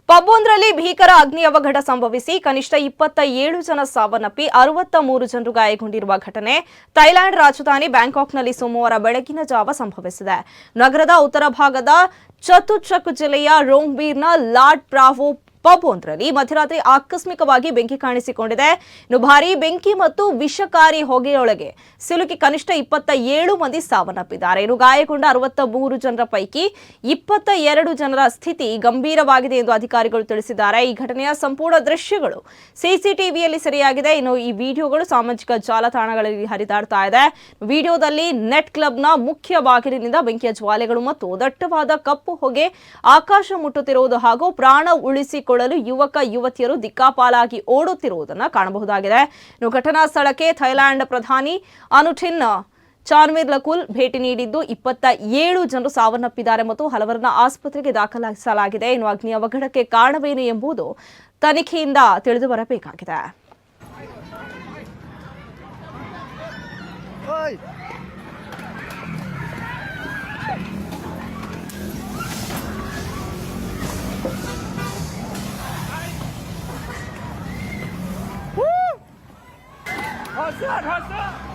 ಪಬ್ವೊಂದರಲ್ಲಿ ಭೀಕರ ಅಗ್ನಿ ಅವಘಡ ಸಂಭವಿಸಿ ಕನಿಷ್ಠ 27 ಜನ ಸಾವನ್ನಪ್ಪಿ 63 ಜನರು ಗಾಯಗೊಂಡಿರುವ ಘಟನೆ ಥೈಲ್ಯಾಂಡ್ ರಾಜಧಾನಿ ಬ್ಯಾಂಕಾಕ್ನಲ್ಲಿ ಸೋಮವಾರ ಬೆಳಗಿನ ಜಾವ ಸಂಭವಿಸಿದೆ. ನಗರದ ಉತ್ತರ ಭಾಗದ ಚತುಚಕ್ ಜಿಲ್ಲೆಯ ರೋಂಗ್ಬೀರ್ನ ಲಾಡ್ ಪ್ರಾವೋ ಪಬ್ವೊಂದರಲ್ಲಿ ಮಧ್ಯರಾತ್ರಿ ಆಕಸ್ಮಿಕವಾಗಿ ಬೆಂಕಿ ಕಾಣಿಸಿಕೊಂಡಿದೆ. ಭಾರೀ ಬೆಂಕಿ ಮತ್ತು ವಿಷಕಾರಿ ಹೊಗೆಯೊಳಗೆ ಸಿಲುಕಿ ಕನಿಷ್ಠ 27 ಮಂದಿ ಸಾವನ್ನಪ್ಪಿದ್ದಾರೆ. ಗಾಯಗೊಂಡ 63 ಜನರ ಪೈಕಿ 22 ಜನರ ಸ್ಥಿತಿ ಗಂಭೀರವಾಗಿದೆ ಎಂದು ಅಧಿಕಾರಿಗಳು ತಿಳಿಸಿದ್ದಾರೆ. ಈ ಘಟನೆಯ ಸಂಪೂರ್ಣ ದೃಶ್ಯಗಳು ಸಿಸಿಟಿವಿಯಲ್ಲಿ ಸೆರೆಯಾಗಿದೆ. ಈ ವಿಡಿಯೋಗಳು ಸಾಮಾಜಿಕ ಜಾಲತಾಣಗಳಲ್ಲಿ ಹರಿದಾಡ್ತಾ ಇದೆ. ವಿಡಿಯೋದಲ್ಲಿ ನೆಟ್ ಕ್ಲಬ್ನ ಮುಖ್ಯ ಬಾಗಿಲಿನಿಂದ ಬೆಂಕಿಯ ಜ್ವಾಲೆಗಳು ಮತ್ತು ದಟ್ಟವಾದ ಕಪ್ಪು ಹೊಗೆ ಆಕಾಶ ಮುಟ್ಟುತ್ತಿರುವುದು ಹಾಗೂ ಪ್ರಾಣ ಉಳಿಸಿಕೊಳ್ಳಲು ಯುವಕ ಯುವತಿಯರು ದಿಕ್ಕಾಪಾಲಾಗಿ ಓಡುತ್ತಿರುವುದನ್ನು ಕಾಣಬಹುದಾಗಿದೆ. ಘಟನಾ ಸ್ಥಳಕ್ಕೆ ಥೈಲ್ಯಾಂಡ್ ಪ್ರಧಾನಿ ಅನುಟಿನ್ ಚಾನ್ವಿರ್ಲಕುಲ್ ಭೇಟಿ ನೀಡಿದ್ದು 27 ಜನರು ಸಾವನ್ನಪ್ಪಿದ್ದಾರೆ ಮತ್ತು ಹಲವರನ್ನ ಆಸ್ಪತ್ರೆಗೆ ದಾಖಲಿಸಲಾಗಿದೆ. ಅಗ್ನಿ ಅವಘಡಕ್ಕೆ ಕಾರಣವೇನು ಎಂಬುದು ತನಿಖೆಯಿಂದ ತಿಳಿದು ಬರಬೇಕಾಗಿದೆ. Hot shot!